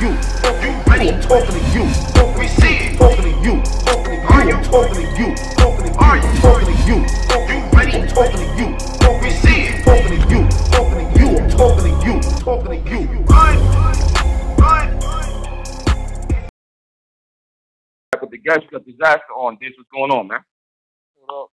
you. You ready? I'm talking to you. We see it. Talking to you. Are you talking to you? Are you talking to you? You ready? I'm talking to you. We see it. Talking to you. I'm talking to you. Talking to you. With the guest of Dizaster on this, what's going on, man? What up?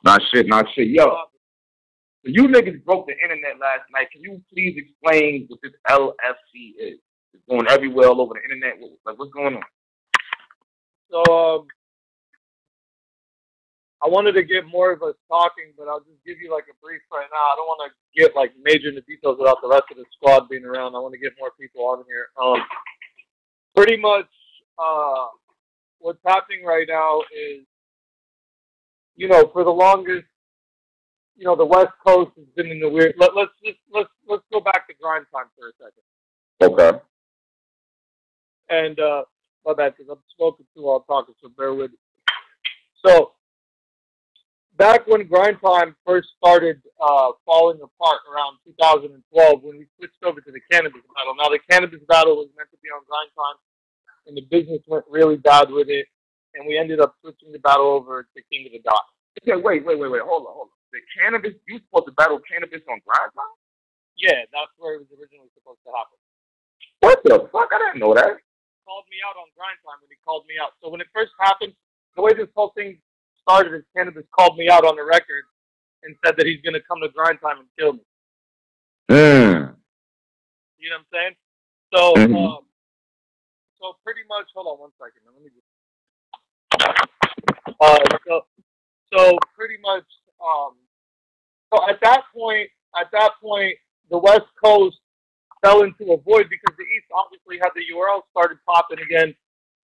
Not shit. Yo, so you niggas broke the internet last night. Can you please explain what this LFC is? It's going everywhere all over the internet. Like, what's going on? So, I wanted to get more of us talking, but I'll just give you like a brief right now. I don't want to get like major into details without the rest of the squad being around. I want to get more people on here. Pretty much, what's happening right now is, for the longest, the West Coast has been in the weird. Let's go back to grind time for a second. Okay. And my bad, because I'm smoking too while I'm talking, so bear with me. So back when grind time first started falling apart around 2012, when we switched over to the cannabis battle. Now the cannabis battle was meant to be on grind time, and the business went really bad with it, and we ended up switching the battle over to King of the Dot. Okay, wait. Hold on. The cannabis, you supposed to battle cannabis on grind time? Yeah, that's where it was originally supposed to happen. What the fuck? I didn't know that. He called me out on grind time when he called me out. So when it first happened, the way this whole thing started is Cannabis called me out on the record and said that he's going to come to grind time and kill me. You know what I'm saying? So, so pretty much, hold on one second. Let me just. So pretty much, so at that point, the West Coast fell into a void because the East obviously had the URL started popping again,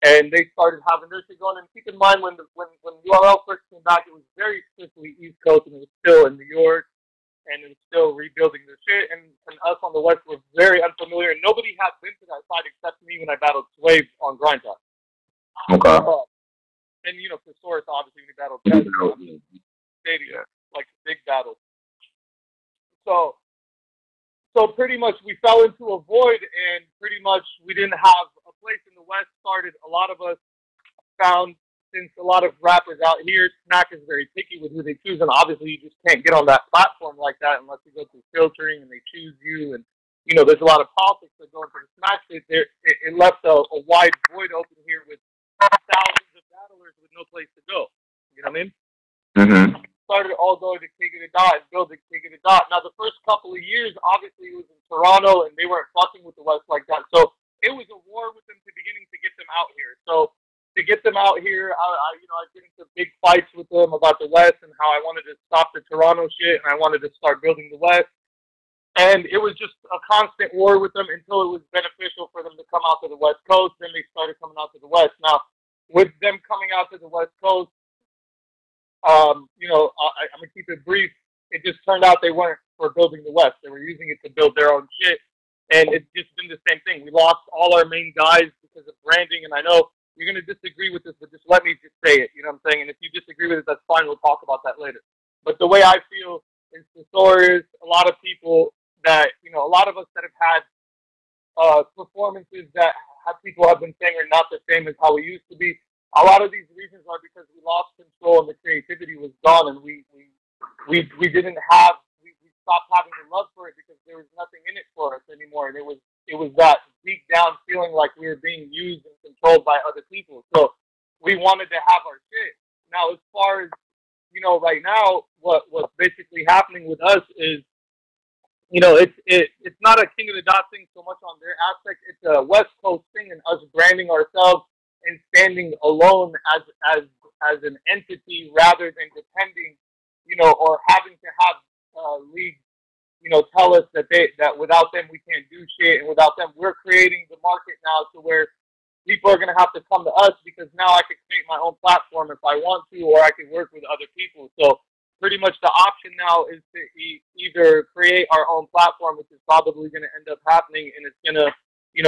and they started having their shit going. And keep in mind, when URL first came back, it was very strictly East Coast, and it was still in New York, and it was still rebuilding their shit. And us on the West were very unfamiliar, and nobody had been to that side except me when I battled Swave on Grind Time. Okay. And for Source, obviously, we battled Stadium, like big battle. So pretty much we fell into a void, and pretty much we didn't have a place in the West. A lot of us found, since a lot of rappers out here, Smack is very picky with who they choose, and obviously you just can't get on that platform like that unless you go through filtering and they choose you. And there's a lot of politics that go into the Smack shit. It left a wide void open here with thousands of battlers with no place to go. You know what I mean? Mm-hmm. Started all going to King of the Dot and building King of the Dot. Now, the first couple of years, obviously, it was in Toronto, and they weren't fucking with the West like that. So it was a war with them to beginning to get them out here. So to get them out here, I get into big fights with them about the West and how I wanted to stop the Toronto shit, and I wanted to start building the West. And it was just a constant war with them until it was beneficial for them to come out to the West Coast. Then they started coming out to the West. Now, with them coming out to the West Coast, I'm going to keep it brief. It just turned out they weren't for building the West. They were using it to build their own shit. And it's just been the same thing. We lost all our main guys because of branding. And I know you're going to disagree with this, but just let me just say it. You know what I'm saying? And if you disagree with it, that's fine. We'll talk about that later. But the way I feel is the story is a lot of people that, a lot of us that have had performances that people have been saying are not the same as how we used to be. A lot of these reasons are because we lost control and the creativity was gone, and we stopped having the love for it because there was nothing in it for us anymore, and it was that deep down feeling like we were being used and controlled by other people. So we wanted to have our shit. Now, as far as right now, what's basically happening with us is, it's not a King of the Dot thing so much on their aspect. It's a West Coast thing, and us branding ourselves and standing alone as an entity rather than depending, or having to have leagues, tell us that without them we can't do shit, and without them we're creating the market now to where people are going to have to come to us because now I can create my own platform if I want to, or I can work with other people. So pretty much the option now is to either create our own platform, which is probably going to end up happening, and it's going to,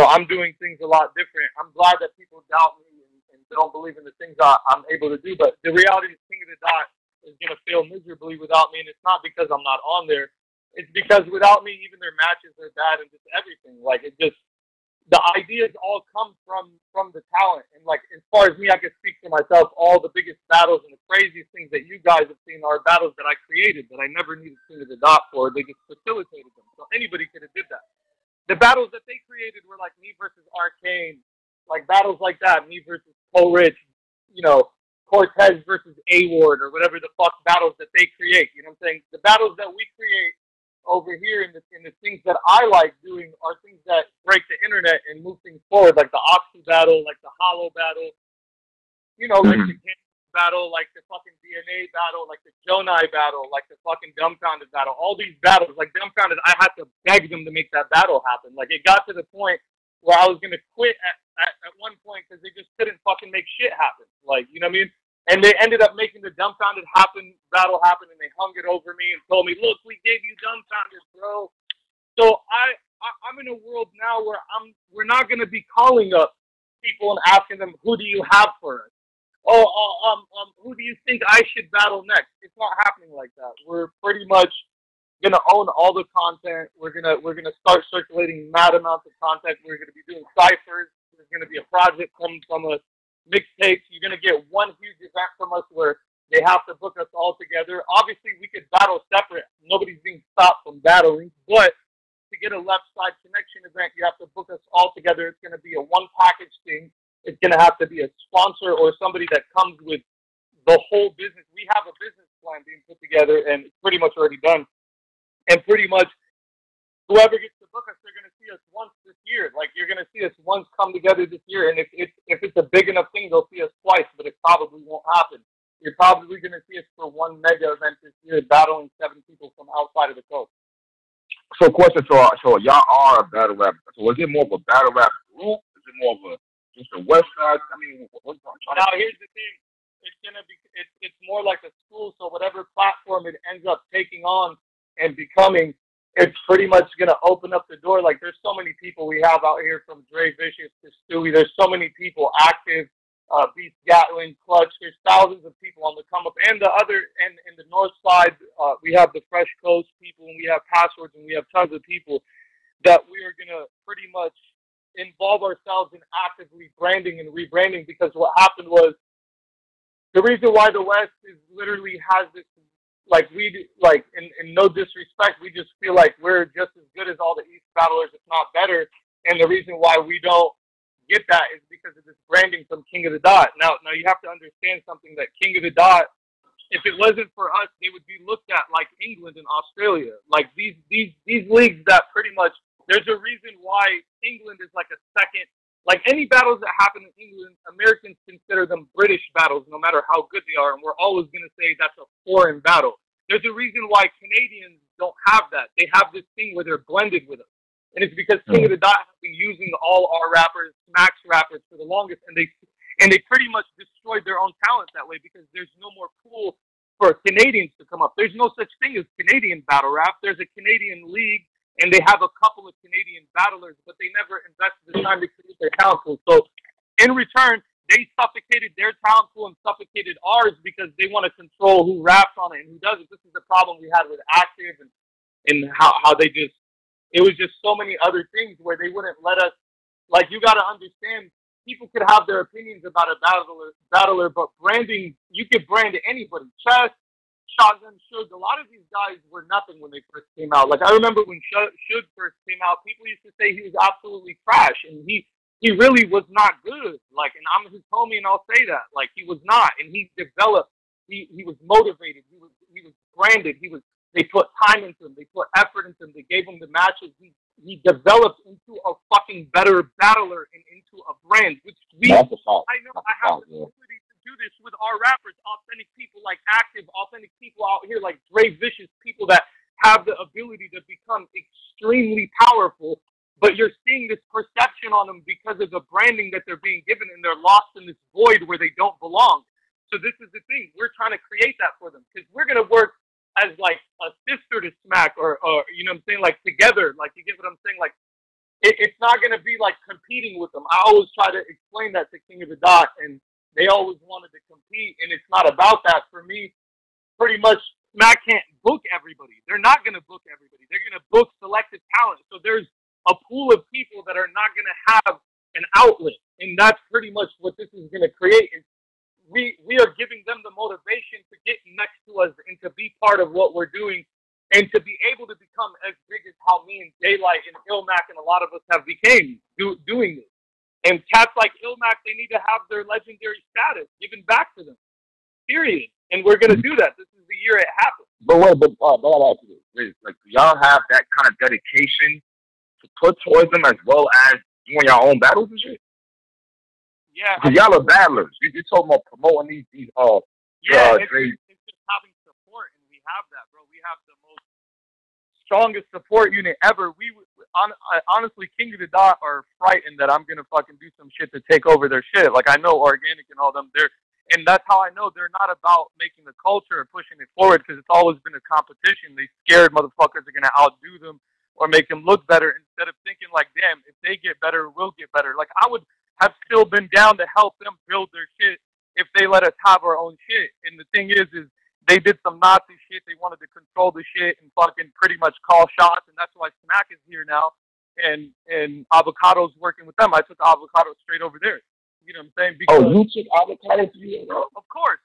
I'm doing things a lot different. I'm glad that people doubt me and don't believe in the things I'm able to do, but the reality is King of the Dot is going to fail miserably without me, and it's not because I'm not on there. It's because without me, even their matches are bad and just everything. Like, it just, the ideas all come from the talent. And like, as far as me, I can speak for myself. All the biggest battles and the craziest things that you guys have seen are battles that I created that I never needed King of the Dot for. They just facilitated them, so anybody could have did that. The battles that they created were like me versus Arcane, like battles like that, me versus Cole Rich, you know, Cortez versus A-Ward, or whatever the fuck battles that they create. You know what I'm saying? The battles that we create over here in the things that I like doing are things that break the internet and move things forward, like the Oxy battle, like the Hollow battle, you know, like the Cancer battle, like the fucking DNA battle, like the Jonai battle, like the fucking Dumbfounded battle. All these battles, like Dumbfounded, I had to beg them to make that battle happen. Like, it got to the point where I was gonna quit at one point because they just couldn't fucking make shit happen. Like, you know what I mean? And they ended up making the Dumbfounded battle happen, and they hung it over me and told me, "Look, we gave you Dumbfounded, bro." So I'm in a world now where we're not gonna be calling up people and asking them, "Who do you have for us?" Who do you think I should battle next? It's not happening like that. We're pretty much gonna own all the content. We're gonna start circulating mad amounts of content. We're gonna be doing ciphers. There's gonna be a project coming from us. Mixtapes. You're gonna get one huge event from us where they have to book us all together. Obviously, we could battle separate. Nobody's being stopped from battling. But to get a Leftside Connection event, you have to book us all together. It's gonna be a one package thing. It's gonna have to be a sponsor or somebody that comes with the whole business. We have a business plan being put together, and it's pretty much already done. And pretty much whoever gets to book us, they're going to see us once this year. Like, you're going to see us once come together this year. And if it's a big enough thing, they'll see us twice, but it probably won't happen. You're probably going to see us for one mega event this year, battling 7 people from outside of the coast. So, question, so y'all are a battle rap. So, is it more of a battle rap group? Is it more of just a West Side? I mean, what's now, here's the thing. It's more like a school, so whatever platform it ends up taking on and becoming, it's pretty much going to open up the door. Like, there's so many people we have out here, from Dre Vicious to Stewie. There's so many people active, Beast Gatling, Clutch. There's thousands of people on the come up. And the other, and in the North Side, we have the Fresh Coast people, and we have Passwords, and we have tons of people that we are going to pretty much involve ourselves in actively branding and rebranding. Because what happened was, the reason why the West is literally has this, like, in no disrespect, we just feel like we're just as good as all the East battlers, if not better. And the reason why we don't get that is because of this branding from King of the Dot. Now you have to understand something, that King of the Dot, if it wasn't for us, they would be looked at like England and Australia. Like, these leagues that pretty much, there's a reason why England is like a second. Like, any battles that happen in England, Americans consider them British battles, no matter how good they are, and we're always going to say that's a foreign battle. There's a reason why Canadians don't have that. They have this thing where they're blended with us. And it's because King of the Dot has been using all our rappers, Max rappers, for the longest, and they pretty much destroyed their own talent that way, because there's no more pool for Canadians to come up. There's no such thing as Canadian battle rap. There's a Canadian league, and they have a couple of Canadian battlers, but they never invested the time to create their talent pool. So in return, they suffocated their talent pool and suffocated ours, because they want to control who raps on it and who doesn't. This is the problem we had with Active, and how they just, it was just so many other things where they wouldn't let us. Like, you got to understand, people could have their opinions about a battler, but branding, you could brand anybody. Chess, Shotgun, Suge, a lot of these guys were nothing when they first came out. Like, I remember when Suge first came out, people used to say he was absolutely trash, and he really was not good. Like, and I'm his homie, and I'll say that. Like, he was not, and he developed. He was motivated. He was branded. They put time into him. They put effort into him. They gave him the matches. He developed into a fucking better battler and into a brand, which we. I know I have the ability to do this with our rappers, authentic people like Active, authentic people out here like Dre Vicious, people that have the ability to become extremely powerful. But you're seeing this perception on them because of the branding that they're being given, and they're lost in this void where they don't belong. So this is the thing. We're trying to create that for them, because we're going to work as like a sister to Smack, or you know what I'm saying, like together. Like, you get what I'm saying? Like, it's not going to be like competing with them. I always try to explain that to King of the Dot, and they always wanted to compete, and it's not about that. For me, pretty much, Smack can't book everybody. They're not going to book everybody. They're going to book selective talent. So there's a pool of people that are not going to have an outlet. And that's pretty much what this is going to create. Is we are giving them the motivation to get next to us and to be part of what we're doing and to be able to become as big as how me and Daylight and Ilmac and a lot of us have became doing this. And cats like Ilmac, they need to have their legendary status given back to them. Period. And we're going to do that. This is the year it happens. But wait, but like, do y'all have that kind of dedication to put towards them as well as doing your own battles and shit? Yeah. Because y'all are battlers. You're talking about promoting these it's just having support, and we have that, bro. We have the most strongest support unit ever. Honestly, King of the Dot are frightened that I'm going to fucking do some shit to take over their shit. Like, I know Organic and all them, and that's how I know they're not about making the culture or pushing it forward, because it's always been a competition. They scared motherfuckers are going to outdo them or make them look better, instead of thinking like, damn, if they get better, we'll get better. Like, I would have still been down to help them build their shit if they let us have our own shit. And the thing is they did some Nazi shit. They wanted to control the shit and fucking pretty much call shots, and that's why Smack is here now. And Avocado's working with them. I took Avocado straight over there. You know what I'm saying? Because, you took Avocado to you, bro? Of course.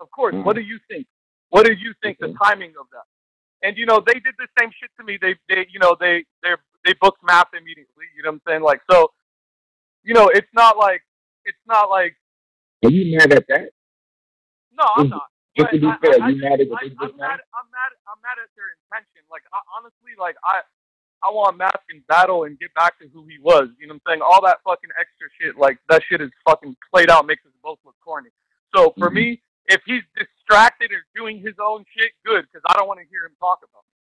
Mm-hmm. What do you think? What do you think the timing of that? And they did the same shit to me. They booked Math immediately. You know what I'm saying? Like, so, it's not like. Are you mad at that? No, I'm not. Just to be fair, you mad at what they booked Math? I'm mad at their intention. Like, honestly, like I want Math in battle and get back to who he was. You know what I'm saying? All that fucking extra shit, like, that shit is fucking played out, makes us both look corny. So for me, if he's distracted or doing his own shit, good, because I don't want to hear him talk about it.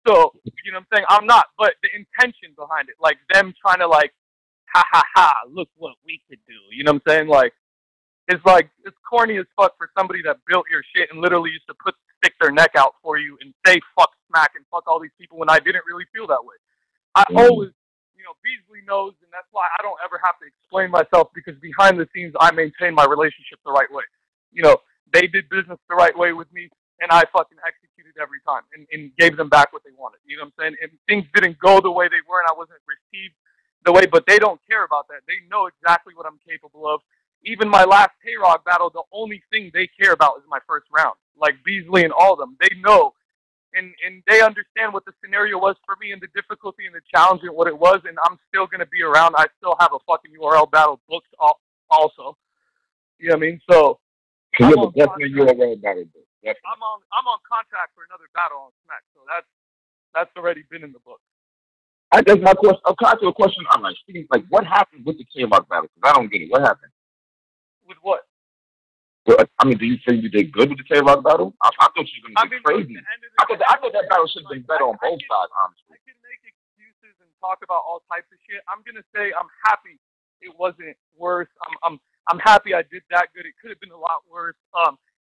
So, you know what I'm saying? I'm not, but the intention behind it, like them trying to like, ha ha ha, look what we could do. You know what I'm saying? Like, it's corny as fuck for somebody that built your shit and literally used to stick their neck out for you and say fuck Smack and fuck all these people when I didn't really feel that way. I always, Beasley knows, and that's why I don't ever have to explain myself, because behind the scenes I maintain my relationship the right way. They did business the right way with me, and I fucking executed every time and gave them back what they wanted. You know what I'm saying? And things didn't go the way they were, and I wasn't received the way, but they don't care about that. They know exactly what I'm capable of. Even my last Tay-Rock battle, the only thing they care about is my first round. Like Beasley and all of them, they know. And they understand what the scenario was for me and the difficulty and the challenge and what it was, and I'm still going to be around. I still have a fucking URL battle booked also. You know what I mean? So you're definitely URL battle book. I'm on contract for another battle on Smack, so that's already been in the book. That's my question. I'll ask you a question. I'm like, Steve, like, what happened with the Tay-Rock battle? Because I don't get it. What happened? With what? Well, I mean, do you think you did good with the Tay-Rock battle? I thought you were going to get crazy. I thought that battle should have been better on both sides, honestly. I can make excuses and talk about all types of shit. I'm going to say I'm happy it wasn't worse. I'm happy I did that good. It could have been a lot worse.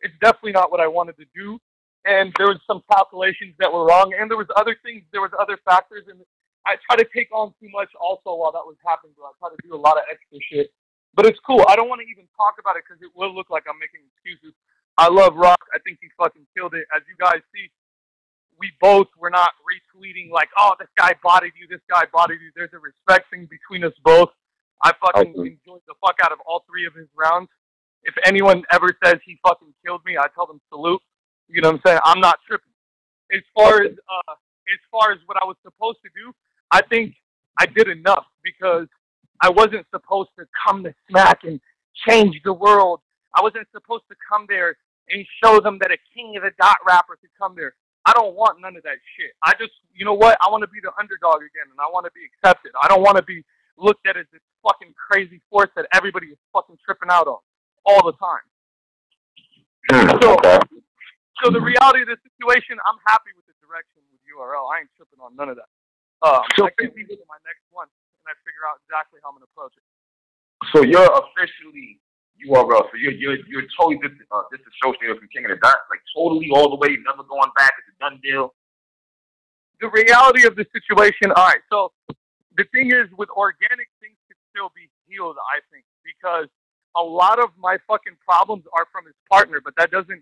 It's definitely not what I wanted to do. And there was some calculations that were wrong. And there was other things. There was other factors. And I try to take on too much also while that was happening. So I try to do a lot of extra shit. But it's cool. I don't want to even talk about it because it will look like I'm making excuses. I love Rock. I think he fucking killed it. As you guys see, we both were not retweeting like, oh, this guy bodied you, this guy bodied you. There's a respect thing between us both. I fucking enjoyed the fuck out of all three of his rounds. If anyone ever says he fucking killed me, I tell them salute. You know what I'm saying? I'm not tripping. As far as what I was supposed to do, I think I did enough because I wasn't supposed to come to Smack and change the world. I wasn't supposed to come there and show them that a King of the Dot rapper could come there. I don't want none of that shit. I just, you know what? I want to be the underdog again, and I want to be accepted. I don't want to be looked at as this fucking crazy force that everybody is fucking tripping out on all the time. So the reality of the situation, I'm happy with the direction with URL. I ain't tripping on none of that. I can see this in my next one, and I figure out exactly how I'm going to approach it. So you're officially URL. So you're totally disassociated from King of the Dot, like totally all the way, never going back. It's a done deal. The reality of the situation, all right. So the thing is, with organic, things could still be healed, I think, because a lot of my fucking problems are from his partner, but that doesn't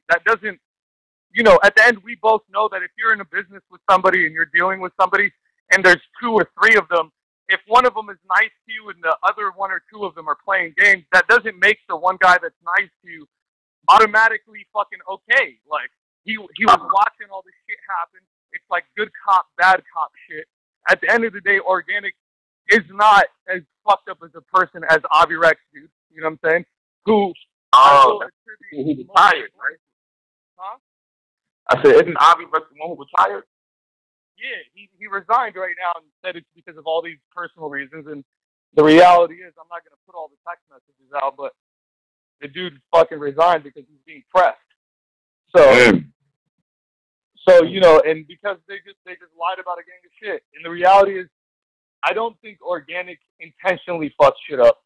you know, at the end, we both know that if you're in a business with somebody and you're dealing with somebody and there's 2 or 3 of them, if one of them is nice to you and the other 1 or 2 of them are playing games, that doesn't make the one guy that's nice to you automatically fucking okay. Like, he was watching all this shit happen. It's like good cop, bad cop shit. At the end of the day, Organic is not as fucked up as a person as Avi Rex, dude. You know what I'm saying? Who he retired, right? Huh? I said, isn't Avi Rex the one who retired? Yeah, he resigned right now and said it's because of all these personal reasons. And the reality is, I'm not going to put all the text messages out, but the dude fucking resigned because he's being pressed. So you know, and because they just lied about a gang of shit. And the reality is, I don't think Organic intentionally fucked shit up.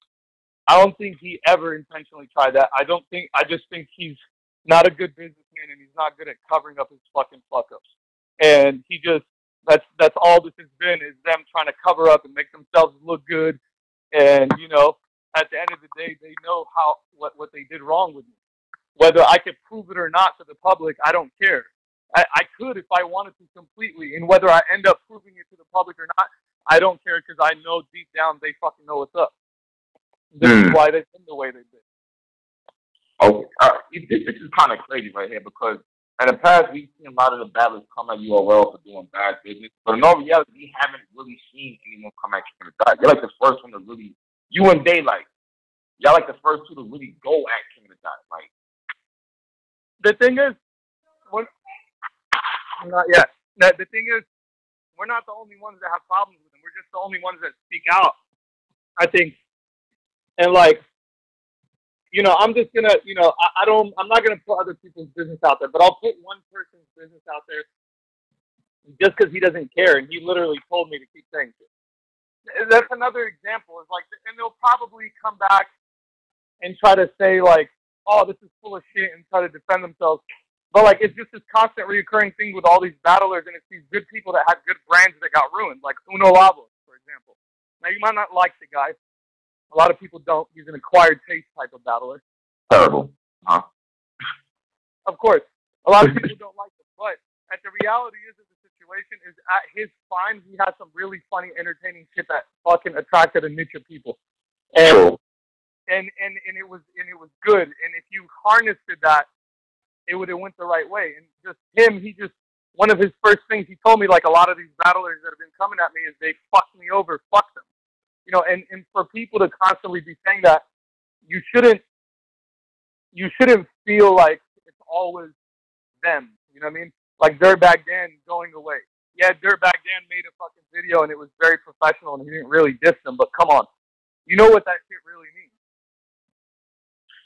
I don't think he ever intentionally tried that. I just think he's not a good businessman and he's not good at covering up his fucking fuck ups. And he just, that's all this has been, is them trying to cover up and make themselves look good. And, you know, at the end of the day, they know what they did wrong with me. Whether I could prove it or not to the public, I don't care. I could if I wanted to completely. And whether I end up proving it to the public or not, I don't care, because I know deep down they fucking know what's up. This is why they've been the way they've been. Okay. This is kind of crazy right here, because in the past we've seen a lot of the battlers come at URL for doing bad business, but in all reality, we haven't really seen anyone come at King of the Dot. You're like the first one to really, you and Daylight, y'all like the first 2 to really go at King of the Dot. Like, the thing is, not yet. The thing is, we're not the only ones that have problems with him. We're just the only ones that speak out, I think. And like, you know, I'm just gonna, you know, I'm not gonna put other people's business out there, but I'll put one person's business out there just because he doesn't care, and he literally told me to keep saying it. That's another example. Is like, and they'll probably come back and try to say like, oh, this is full of shit, and try to defend themselves. But like, it's just this constant reoccurring thing with all these battlers, and it's these good people that had good brands that got ruined, like Uno Lavos, for example. Now, you might not like the guy. A lot of people don't. He's an acquired taste type of battler. Terrible. Huh? Of course. A lot of people don't like him. But the reality is that the situation is, at his prime, he has some really funny, entertaining shit that fucking attracted a niche of people. And it was good. And if you harnessed that, it would have went the right way. And just him, one of his first things he told me, like a lot of these battlers that have been coming at me, is they fucked me over, fuck them. You know, and for people to constantly be saying that, you shouldn't feel like it's always them. You know what I mean? Like Dirtbag Dan going away. Yeah, Dirtbag Dan made a fucking video and it was very professional and he didn't really diss them, but come on. You know what that shit really means.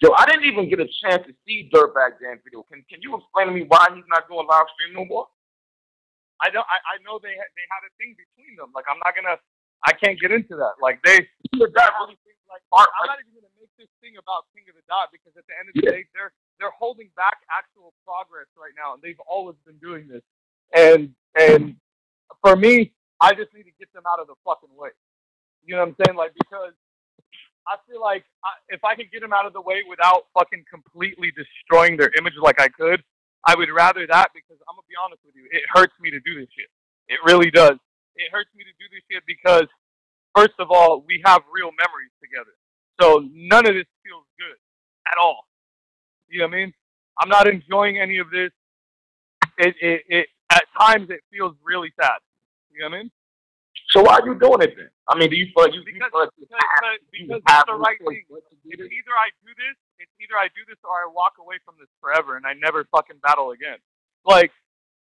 Yo, I didn't even get a chance to see Dirtbag Dan video. Can you explain to me why he's not doing live stream no more? I know they had a thing between them. Like, I can't get into that. Like, I'm not even gonna make this thing about King of the Dot, because at the end of the day, they're holding back actual progress right now, and they've always been doing this. And for me, I just need to get them out of the fucking way. You know what I'm saying? Like, because I feel like if I could get them out of the way without fucking completely destroying their image like I could, I would rather that, because I'm going to be honest with you, it hurts me to do this shit. It really does. It hurts me to do this shit because, first of all, we have real memories together. So none of this feels good at all. You know what I mean? I'm not enjoying any of this. It at times it feels really sad. You know what I mean? So why are you doing it then? I mean, do you feel like because it's the right thing. It's either I do this or I walk away from this forever and I never fucking battle again. Like,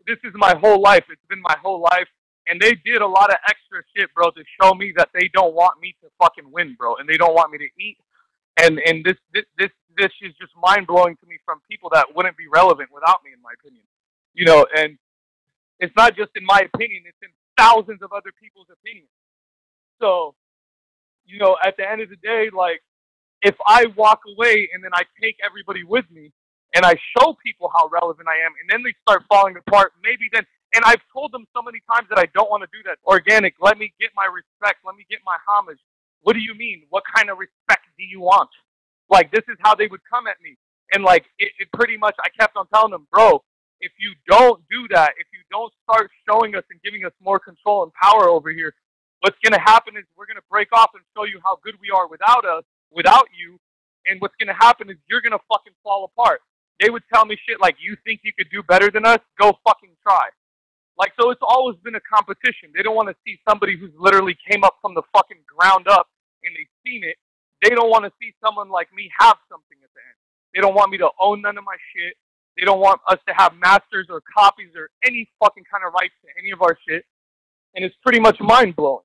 this is my whole life. It's been my whole life. And they did a lot of extra shit, bro, to show me that they don't want me to fucking win, bro, and they don't want me to eat. And this is just mind blowing to me from people that wouldn't be relevant without me, in my opinion. You know, and it's not just in my opinion; it's in thousands of other people's opinions. So, you know, at the end of the day, like, if I walk away and then I take everybody with me and I show people how relevant I am, and then they start falling apart, maybe then. And I've told them so many times that I don't want to do that. Organic, let me get my respect. Let me get my homage. What do you mean? What kind of respect do you want? Like, this is how they would come at me. And, like, it pretty much, I kept on telling them, bro, If you don't do that, if you don't start showing us and giving us more control and power over here, what's going to happen is we're going to break off and show you how good we are without us, without you, and what's going to happen is you're going to fucking fall apart. They would tell me shit like, you think you could do better than us? Go fucking try. Like, so it's always been a competition. They don't want to see somebody who's literally came up from the fucking ground up and they've seen it. They don't want to see someone like me have something at the end. They don't want me to own none of my shit. They don't want us to have masters or copies or any fucking kind of rights to any of our shit. And it's pretty much mind-blowing.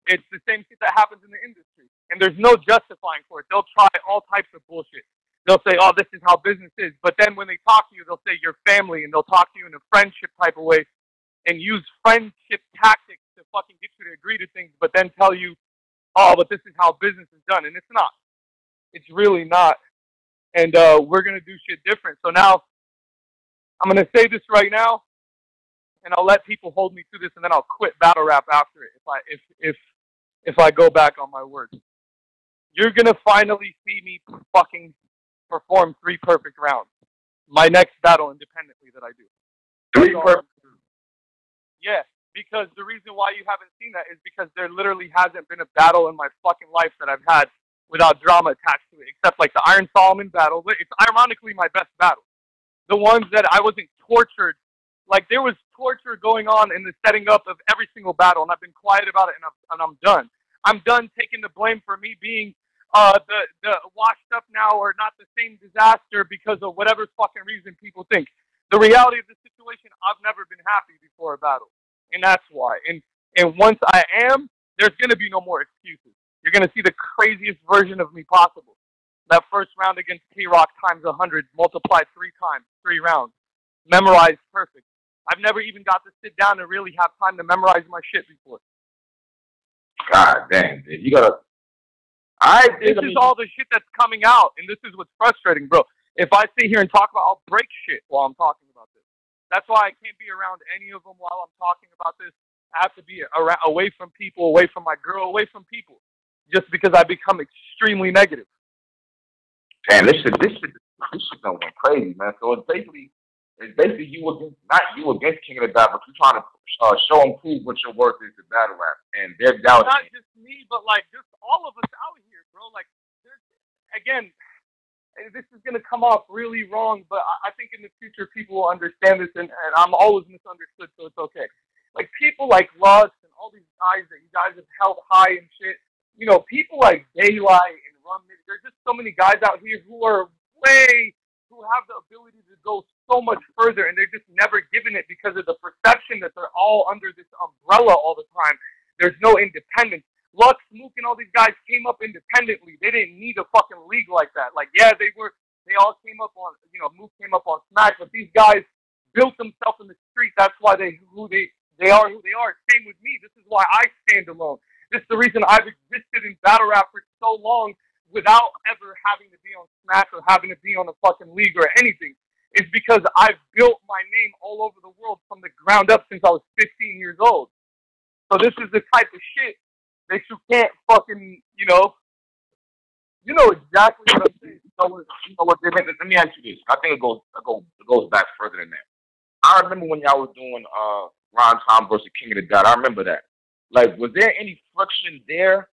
It's the same shit that happens in the industry. And there's no justifying for it. They'll try all types of bullshit. They'll say, oh, this is how business is. But then when they talk to you, they'll say you're family, and they'll talk to you in a friendship type of way and use friendship tactics to fucking get you to agree to things, but then tell you, oh, but this is how business is done. And it's not. It's really not. And we're going to do shit different. So now I'm going to say this right now, and I'll let people hold me to this, and then I'll quit battle rap after it if I go back on my word. You're going to finally see me fucking perform 3 perfect rounds. My next battle independently that I do. 3 perfect. Yeah, because the reason why you haven't seen that is because there literally hasn't been a battle in my fucking life that I've had without drama attached to it, except like the Iron Solomon battle. It's ironically my best battle. The ones that I wasn't tortured, like there was torture going on in the setting up of every single battle, and I've been quiet about it, and I'm done. I'm done taking the blame for me being the washed up now or not the same disaster because of whatever fucking reason people think. The reality of the situation, I've never been happy before a battle, and that's why. And once I am, there's going to be no more excuses. You're going to see the craziest version of me possible. That first round against K-Rock times 100, multiplied 3 times, 3 rounds. Memorized perfect. I've never even got to sit down and really have time to memorize my shit before. God damn, dude. You got to... This is all the shit that's coming out, and this is what's frustrating, bro. If I sit here and talk about, I'll break shit while I'm talking about this. That's why I can't be around any of them while I'm talking about this. I have to be away from people, away from my girl, away from people, just because I become extremely negative. Damn, this shit done went crazy, man. So it's basically you against, not you against King of the Dot, but you're trying to show and prove what your worth is to battle rap, and they're doubting. Not just me, but like just all of us out here, bro. Like, again. This is going to come off really wrong, but I think in the future people will understand this, and I'm always misunderstood, so it's okay. Like, people like Lutz and all these guys that you guys have held high and shit, you know, people like Daylight and Rum, there's just so many guys out here who have the ability to go so much further, and they're just never given it because of the perception that they're all under this umbrella all the time. There's no independence. Lux, Mook, and all these guys came up independently. They didn't need a fucking league like that. Like, yeah, they all came up on, you know, Mook came up on Smash, but these guys built themselves in the street. That's why they are who they are. Same with me. This is why I stand alone. This is the reason I've existed in battle rap for so long without ever having to be on Smash or having to be on a fucking league or anything. It's because I've built my name all over the world from the ground up since I was 15 years old. So this is the type of shit that you can't fucking, you know exactly what I'm saying. Let me ask you this. I think it goes back further than that. I remember when y'all was doing Ron Tom versus King of the Dot. I remember that. Like, was there any friction there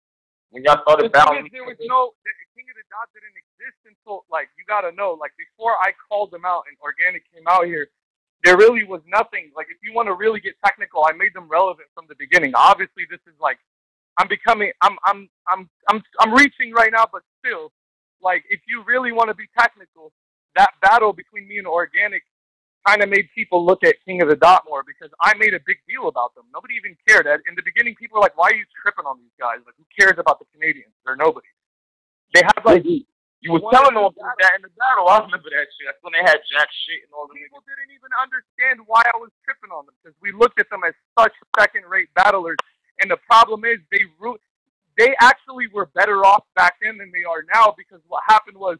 when y'all started battling? There was no King of the Dot didn't exist until, like, you gotta know, like, before I called them out and Organic came out here, there really was nothing. Like, if you want to really get technical, I made them relevant from the beginning. Obviously, this is like, I'm reaching right now, but still, like, if you really want to be technical, that battle between me and Organic kind of made people look at King of the Dot more because I made a big deal about them. Nobody even cared. In the beginning, people were like, why are you tripping on these guys? Like, who cares about the Canadians? They're nobody. They have, like, you was telling them about that in the battle. I remember that shit. That's when they had jack shit and all that. People didn't even understand why I was tripping on them because we looked at them as such second-rate battlers. And the problem is they actually were better off back then than they are now because what happened was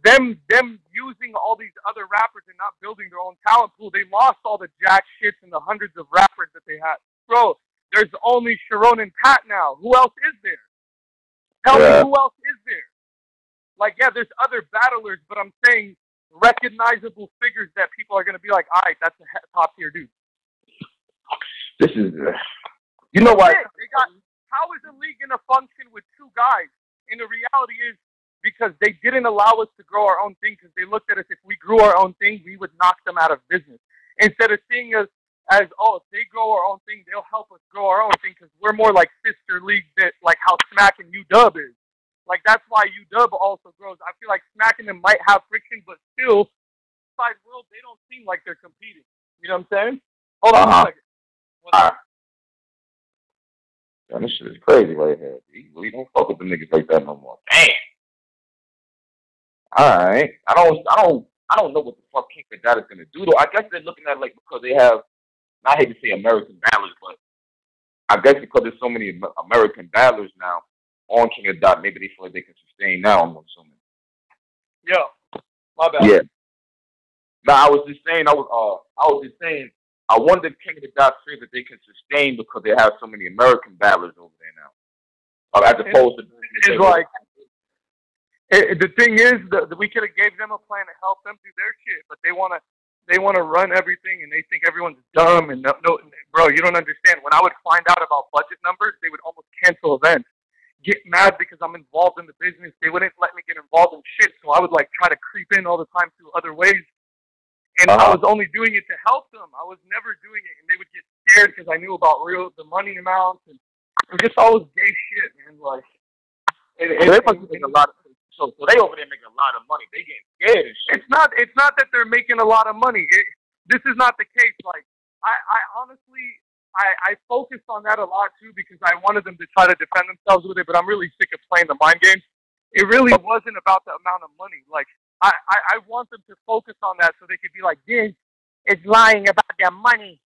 them using all these other rappers and not building their own talent pool. They lost all the jack shits and the hundreds of rappers that they had. Bro, there's only Sharon and Pat now. Who else is there? Tell me who else is there? Like, yeah, there's other battlers, but I'm saying recognizable figures that people are going to be like, all right, that's a top tier dude. This is, you know what? How is the league going to function with two guys? And the reality is, because they didn't allow us to grow our own thing, because they looked at us, if we grew our own thing, we would knock them out of business. Instead of seeing us as, oh, if they grow our own thing, they'll help us grow our own thing, because we're more like sister leagues, that like how Smack and UW is. Like, that's why UW also grows. I feel like Smack and them might have friction, but still, outside world, they don't seem like they're competing. You know what I'm saying? Hold on a second. Damn, this shit is crazy right here. We don't fuck with the niggas like that no more. Damn. All right. I don't know what the fuck King of Dot is gonna do though. I guess they're looking at it like because they have, I hate to say American battlers, but I guess because there's so many American battlers now on King of Dot, maybe they feel like they can sustain now. I'm assuming. Yeah. My bad. Yeah. No, I was just saying. I wonder if King of the Dot feels that they can sustain because they have so many American battlers over there now, as opposed to. It's like. The thing is that we could have gave them a plan to help them do their shit, but they want to run everything, and they think everyone's dumb. And no, bro, you don't understand. When I would find out about budget numbers, they would almost cancel events, get mad because I'm involved in the business. They wouldn't let me get involved in shit, so I would like try to creep in all the time through other ways. And I was only doing it to help them. I was never doing it, and they would get scared because I knew about the money amounts, and it was just always gay shit, man. Like, they must make a lot of. So they over there making a lot of money. They getting scared and shit. It's not that they're making a lot of money. This is not the case. Like, I honestly, I focused on that a lot too because I wanted them to try to defend themselves with it. But I'm really sick of playing the mind games. It really wasn't about the amount of money. Like, I want them to focus on that so they could be like, this is lying about their money,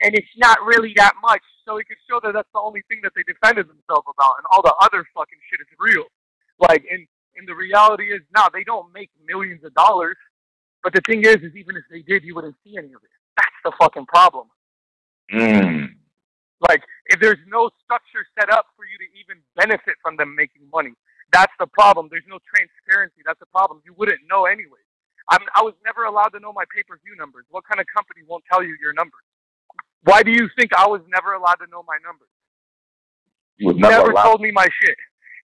and it's not really that much. So it could show that that's the only thing that they defended themselves about, and all the other fucking shit is real. Like, and the reality is, now they don't make millions of dollars, but the thing is even if they did, you wouldn't see any of it. That's the fucking problem. Like, if there's no structure set up for you to even benefit from them making money, that's the problem. There's no transparency. That's the problem. You wouldn't know anyways. I was never allowed to know my pay-per-view numbers. What kind of company won't tell you your numbers? Why do you think I was never allowed to know my numbers? You never told me my shit.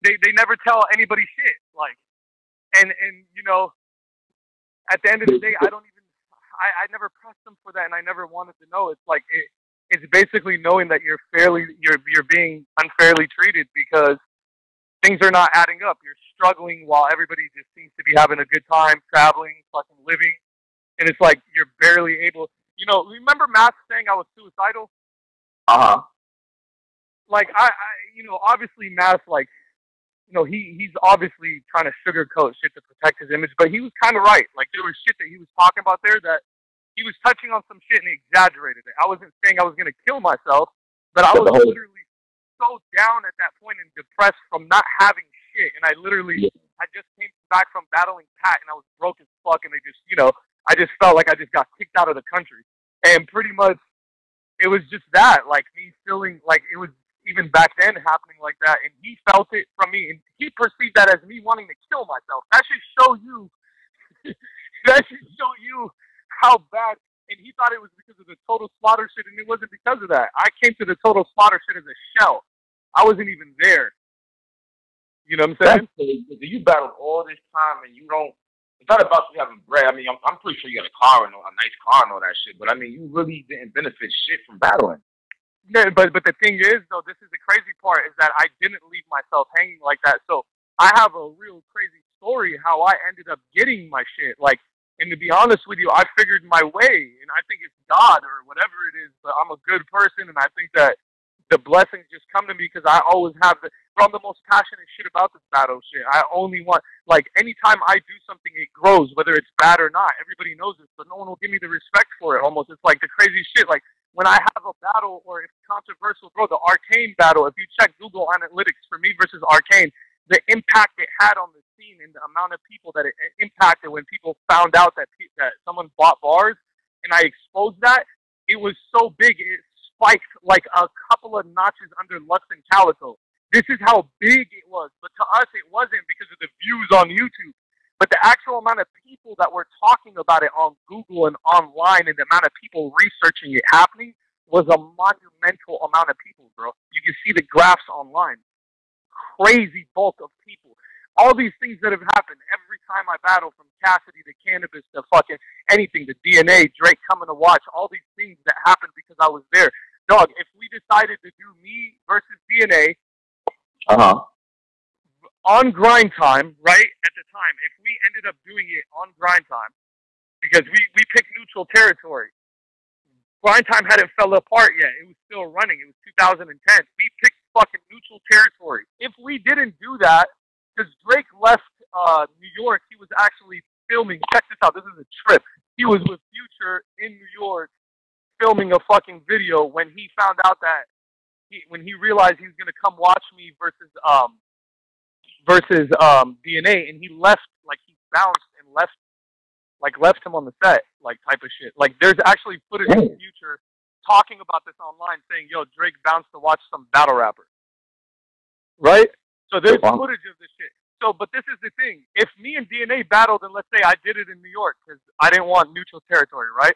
They never tell anybody shit. Like, and you know, at the end of the day, I never pressed them for that, and I never wanted to know. It's like it's basically knowing that you're being unfairly treated because things are not adding up. You're struggling while everybody just seems to be having a good time, traveling, fucking living, and it's like you're barely able. You know, remember Matt saying I was suicidal? Like you know, obviously Matt, like, you know, he's obviously trying to sugarcoat shit to protect his image, but he was kind of right. Like, there was shit that he was talking about there that he was touching on some shit and he exaggerated it. I wasn't saying I was going to kill myself, but I was literally so down at that point and depressed from not having shit. And I just came back from battling Pat and I was broke as fuck. And I just felt like I just got kicked out of the country. And pretty much it was just that, like, me feeling like it was even back then happening like that. And he felt it from me and he perceived that as me wanting to kill myself. That should show you, how bad. And he thought it was because of the Total Slaughter shit, and it wasn't because of that. I came to the Total Slaughter shit as a shell. I wasn't even there. You know what I'm saying? You battled all this time, and you don't. It's not about you having bread. I mean, I'm pretty sure you got a car and a nice car and all that shit. But I mean, you really didn't benefit shit from battling. Yeah, but the thing is, though, this is the crazy part, is that I didn't leave myself hanging like that. So I have a real crazy story how I ended up getting my shit. Like, and to be honest with you, I figured my way, and I think it's God or whatever it is, but I'm a good person, and I think that the blessings just come to me because I always have I'm the most passionate shit about this battle shit. I only want, like, anytime I do something, it grows, whether it's bad or not. Everybody knows this, but no one will give me the respect for it almost. It's like the crazy shit. Like, when I have a battle or it's controversial, bro, the Arcane battle, if you check Google Analytics for me versus Arcane, the impact it had on the scene and the amount of people that it impacted when people found out that someone bought bars and I exposed that, it was so big, it spiked like a couple of notches under Lux and Calico. This is how big it was. But to us, it wasn't because of the views on YouTube. But the actual amount of people that were talking about it on Google and online, and the amount of people researching it happening, was a monumental amount of people, bro. You can see the graphs online. Crazy bulk of people. All these things that have happened every time I battle, from Cassidy to cannabis to fucking anything, to DNA, Drake coming to watch, all these things that happened because I was there. Dog, if we decided to do me versus DNA on grind time, right, at the time, if we ended up doing it on grind time, because we picked neutral territory. Grind time hadn't fell apart yet. It was still running. It was 2010. We picked fucking neutral territory. If we didn't do that, because Drake left New York, he was actually filming. Check this out. This is a trip. He was with Future in New York filming a fucking video when he found out that when he realized he was gonna come watch me versus DNA, and he left, like, he bounced and left him on the set, like, type of shit. Like, there's actually footage in the Future talking about this online, saying, yo, Drake bounced to watch some battle rapper. Right? So there's footage of this shit. So, but this is the thing. If me and DNA battled, and let's say I did it in New York, because I didn't want neutral territory, right?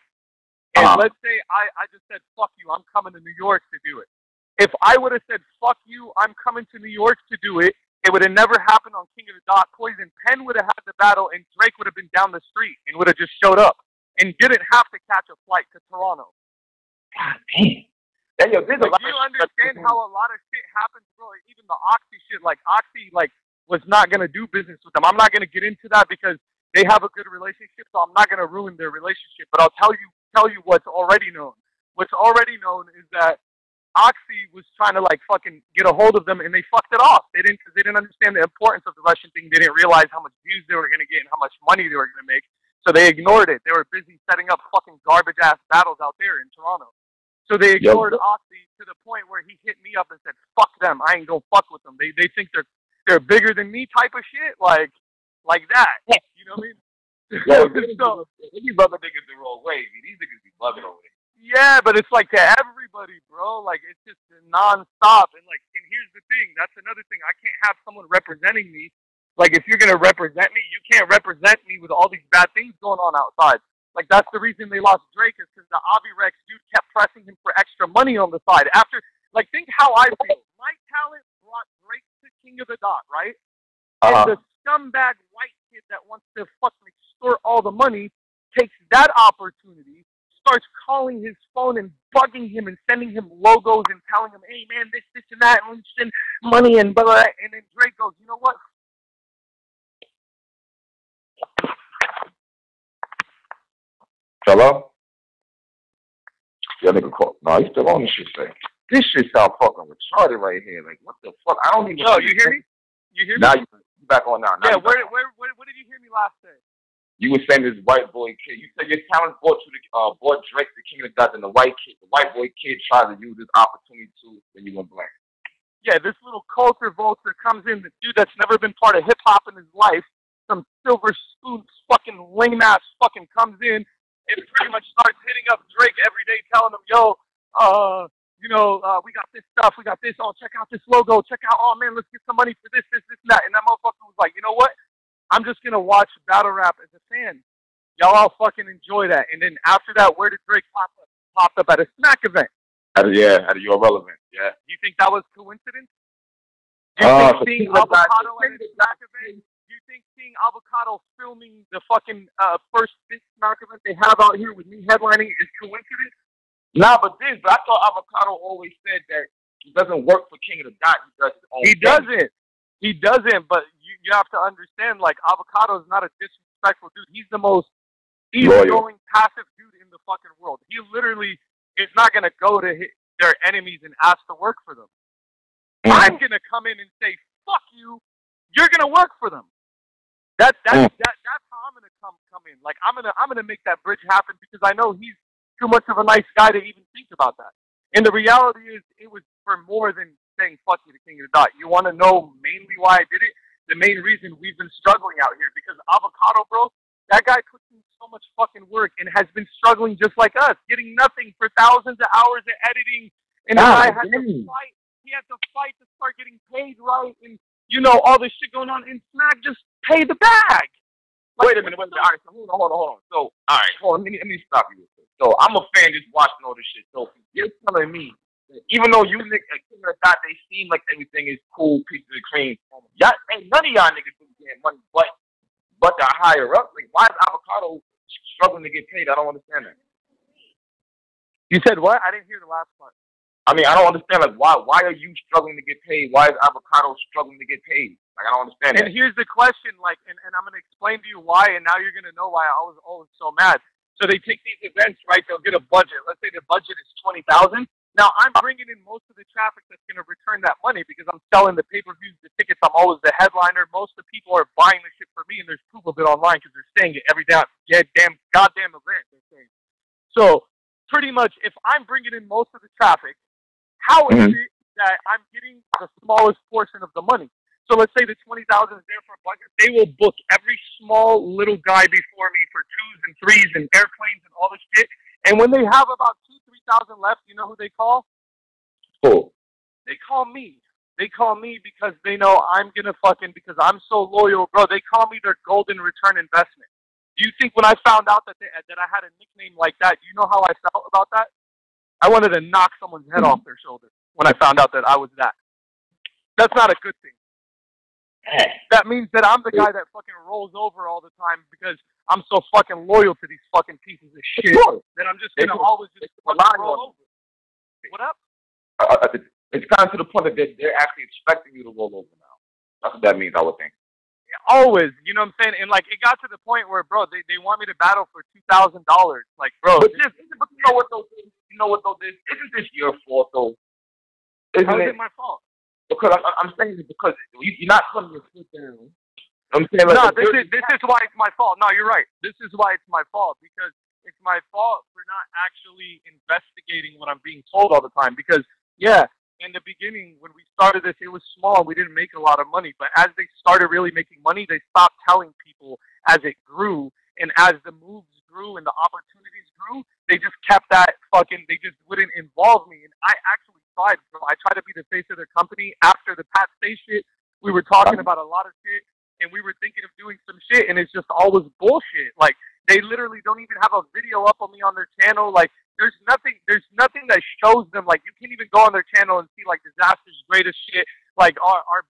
And let's say I just said, fuck you, I'm coming to New York to do it. If I would have said, fuck you, I'm coming to New York to do it, it would have never happened on King of the Dot. Poison Pen would have had the battle, and Drake would have been down the street and would have just showed up and didn't have to catch a flight to Toronto. God damn. And yo, do you understand how a lot of shit happens, bro? Even the Oxy shit, like, Oxy, like, was not going to do business with them. I'm not going to get into that because they have a good relationship, so I'm not going to ruin their relationship. But I'll tell you what's already known. What's already known is that Oxy was trying to, like, fucking get a hold of them, and they fucked it off. They didn't understand the importance of the Russian thing. They didn't realize how much views they were going to get and how much money they were going to make. So they ignored it. They were busy setting up fucking garbage-ass battles out there in Toronto. So they ignored Oxy to the point where he hit me up and said, fuck them. I ain't gonna fuck with them. They think they're bigger than me type of shit. Like that. You know what I mean? Yo, so, these other niggas the wrong way. These niggas be bugging over there. Yeah, but it's like to everybody, bro. Like, it's just nonstop. And here's the thing. That's another thing. I can't have someone representing me. Like, if you're gonna represent me, you can't represent me with all these bad things going on outside. Like, that's the reason they lost Drake, is because the Avirex dude kept pressing him for extra money on the side. After, like, think how I feel. My talent brought Drake to King of the Dot, right? And the scumbag white kid that wants to fucking extort all the money takes that opportunity, starts calling his phone and bugging him and sending him logos and telling him, hey, man, this, and that, and send money and blah, blah, blah. And then Drake goes, you know what? Hello? Yeah, nigga call. No, he's still on this shit thing. This shit sound fucking retarded right here. Like, what the fuck? I don't even. Yo, you hear me? You hear me? Now you back on now. Yeah, where did you hear me last day? You were saying this white boy kid. You said your talent brought Drake to King of the Dot, and the white boy kid tried to use this opportunity to, when you went blank. Yeah, this little culture vulture comes in, the dude that's never been part of hip hop in his life, some silver spoon fucking lame ass fucking comes in and pretty much starts hitting up Drake every day, telling him, yo, we got this stuff, we got this, oh, check out this logo, check out, oh man, let's get some money for this, and that. And that motherfucker was like, you know what? I'm just gonna watch battle rap as a fan. Y'all all fucking enjoy that. And then after that, where did Drake pop up? Popped up at a Smack event. At a URL event, yeah. Do you think that was coincidence? Do you think seeing Avocado at a Smack event? Do you think seeing Avocado filming the fucking first Smack event they have out here with me headlining is coincidence? Nah, but I thought Avocado always said that he doesn't work for King of the Dot. He does his own thing. He doesn't, but you have to understand, like, Avocado is not a disrespectful dude. He's the most easygoing, passive dude in the fucking world. He literally is not going to go to their enemies and ask to work for them. I'm going to come in and say, fuck you, you're going to work for them. That's how I'm going to come in. Like, I'm gonna make that bridge happen because I know he's too much of a nice guy to even think about that. And the reality is, it was for more than saying fuck you to King of the Dot. You want to know mainly why I did it? The main reason we've been struggling out here, because Avocado, bro, that guy puts in so much fucking work and has been struggling just like us, getting nothing for thousands of hours of editing. And I had to fight. He had to fight to start getting paid right, and all this shit going on. And Smack just pay the bag. Wait a minute. All right, so hold on. So, all right, hold on. Let me stop you real quick. So, I'm a fan just watching all this shit. So, you're telling me that even though you niggas at King of the Dot, they seem like everything is cool, pieces of cream. Y'all, ain't none of y'all niggas been getting money, but the higher up. Like, why is Avocado struggling to get paid? I don't understand that. You said what? I didn't hear the last part. I mean, I don't understand. Like, why are you struggling to get paid? Why is Avocado struggling to get paid? Like, I don't understand that. And here's the question, like, and I'm going to explain to you why, and now you're going to know why I was always so mad. So they take these events, right? They'll get a budget. Let's say the budget is $20,000. Now I'm bringing in most of the traffic that's going to return that money because I'm selling the pay-per-views, the tickets. I'm always the headliner. Most of the people are buying the shit for me, and there's proof of it online because they're saying it every goddamn event. They're saying. So pretty much, if I'm bringing in most of the traffic, how is it that I'm getting the smallest portion of the money? So let's say the $20,000 is there for a budget. They will book every small little guy before me for 2s and 3s and airplanes and all this shit. And when they have about 2,000-3,000 left, you know who they call? Who? They call me. They call me because they know I'm gonna because I'm so loyal, bro. They call me their golden return investment. Do you think when I found out that I had a nickname like that, you know how I felt about that? I wanted to knock someone's head off their shoulder when I found out that I was that. That's not a good thing. That means that I'm the guy that fucking rolls over all the time because I'm so fucking loyal to these fucking pieces of shit that I'm just gonna always just roll over. What up? It's kind of to the point that they're actually expecting you to roll over now. That's what that means, I would think. Yeah, always, you know what I'm saying? And like, it got to the point where, bro, they want me to battle for $2,000. Like, bro, but you know what though? You know what though? Isn't this your fault though? How is it my fault? Because I'm saying it because you're not putting your foot down. I'm saying like, no, this is why it's my fault. No, you're right. This is why it's my fault because it's my fault for not actually investigating what I'm being told all the time. Because yeah, in the beginning when we started this, it was small. We didn't make a lot of money, but as they started really making money, they stopped telling people as it grew, and as the moves grew and the opportunities grew, they just kept that fucking. They just wouldn't involve me, and I actually tried. So I tried to be the face of their company after the Pat Stay shit. We were talking about a lot of shit. And we were thinking of doing some shit, and it's just always bullshit. Like, they literally don't even have a video up on me on their channel. Like, there's nothing that shows them. Like, you can't even go on their channel and see, like, Dizaster's greatest shit. Like, our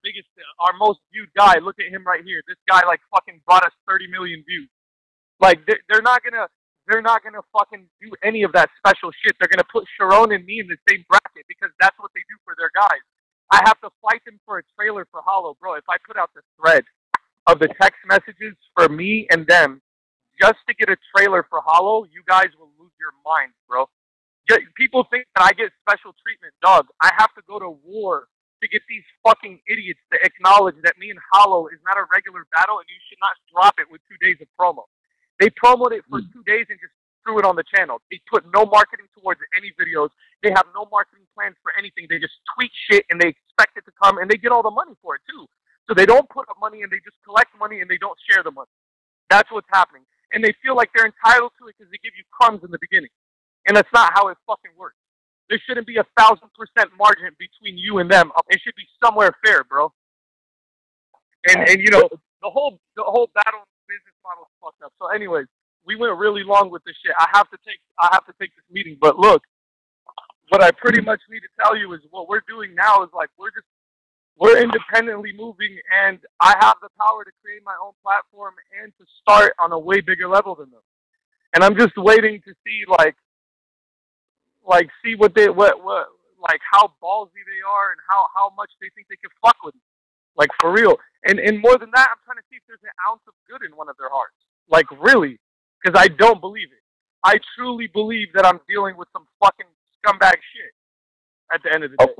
most viewed guy. Look at him right here. This guy, like, fucking brought us 30 million views. Like, they're not gonna fucking do any of that special shit. They're gonna put Sharon and me in the same bracket because that's what they do for their guys. I have to fight them for a trailer for Hollow, bro. If I put out the thread of the text messages for me and them just to get a trailer for Hollow, you guys will lose your minds, bro. People think that I get special treatment. Dog, I have to go to war to get these fucking idiots to acknowledge that me and Hollow is not a regular battle and you should not drop it with 2 days of promo. They promoted it for 2 days and just threw it on the channel. They put no marketing towards any videos. They have no marketing plans for anything. They just tweet shit and they expect it to come and they get all the money for it too. So they don't put up money and they just collect money and they don't share the money. That's what's happening. And they feel like they're entitled to it because they give you crumbs in the beginning. And that's not how it fucking works. There shouldn't be 1,000% margin between you and them. It should be somewhere fair, bro. And you know, the whole battle business model is fucked up. So anyways, we went really long with this shit. I have to take this meeting. But look, what I pretty much need to tell you is what we're doing now is like we're independently moving, and I have the power to create my own platform and to start on a way bigger level than them. And I'm just waiting to see see what how ballsy they are and how much they think they can fuck with me. Like, for real. And more than that, I'm trying to see if there's an ounce of good in one of their hearts. Like, really. Because I don't believe it. I truly believe that I'm dealing with some fucking scumbag shit at the end of the day.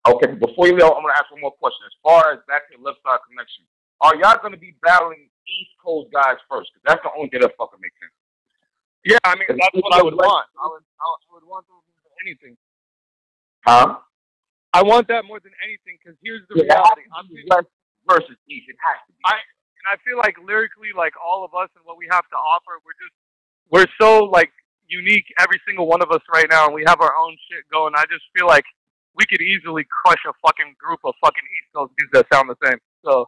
Okay, before you go, I'm going to ask one more question. As far as back to the Leftside Connection, are y'all going to be battling East Coast guys first? Because that's the only thing that fucking makes sense. Yeah, I mean, that's what I would want. I would want that more than anything. Huh? I want that more than anything because here's the reality. I'm West versus East. It has to be. And I feel like lyrically, like all of us and what we have to offer, we're so like unique, every single one of us right now, and we have our own shit going. I just feel like we could easily crush a fucking group of fucking East Coast dudes that sound the same. So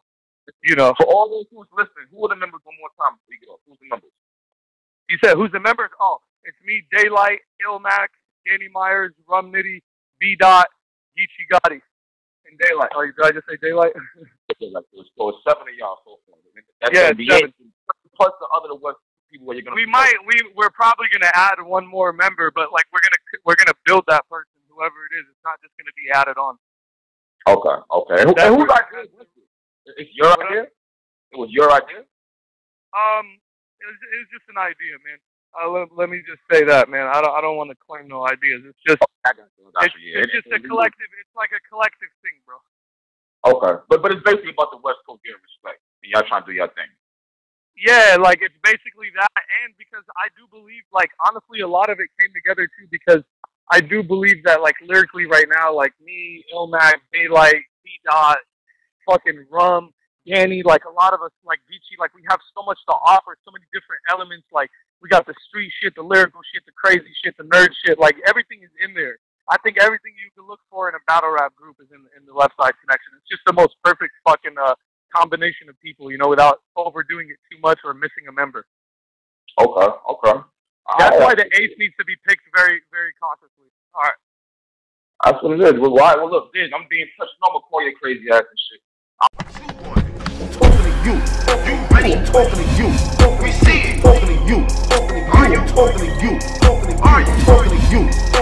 You know. For all those who's listening, who are the members one more time before you get off? Who's the members? You said, who's the members? Oh, it's me, Daylight, Ilmac, Danny Myers, Rum Nitty, B. Dot, Geechee Gotti, and Daylight. Oh, did I just say Daylight? So it's 7 of y'all so far. That's yeah, be 7. Plus the other West people where you're gonna. We're probably gonna add one more member, but like we're gonna build that person, whoever it is. It's not just gonna be added on. Okay. And whose idea was it? It's your idea? It was your idea? It was just an idea, man. Let me just say that, man. I don't want to claim no ideas. It's just it's just a collective. It's like a collective thing, bro. Okay, but it's basically about the West Coast getting respect, and y'all trying to do your thing. Yeah, like it's basically that, and because I do believe, like honestly, a lot of it came together too because I do believe that, like lyrically right now, like me, Ilmac, Daylight, B. Dot, fucking Rum, Danny, like a lot of us, like Geechee, like we have so much to offer, so many different elements. Like we got the street shit, the lyrical shit, the crazy shit, the nerd shit. Like everything is in there. I think everything you can look for in a battle rap group is in the Leftside Connection. It's just the most perfect fucking combination of people, you know, without overdoing it too much or missing a member. Okay. That's why the ace needs to be picked very, very cautiously. All right. That's what it is. Well, look, Diz, I'm being touched. I'm gonna call you crazy ass and shit. I'm talking to you. You ready? I'm talking to you. We see it. I'm talking to you. I'm talking to you. I'm talking to you. Are you talking to you?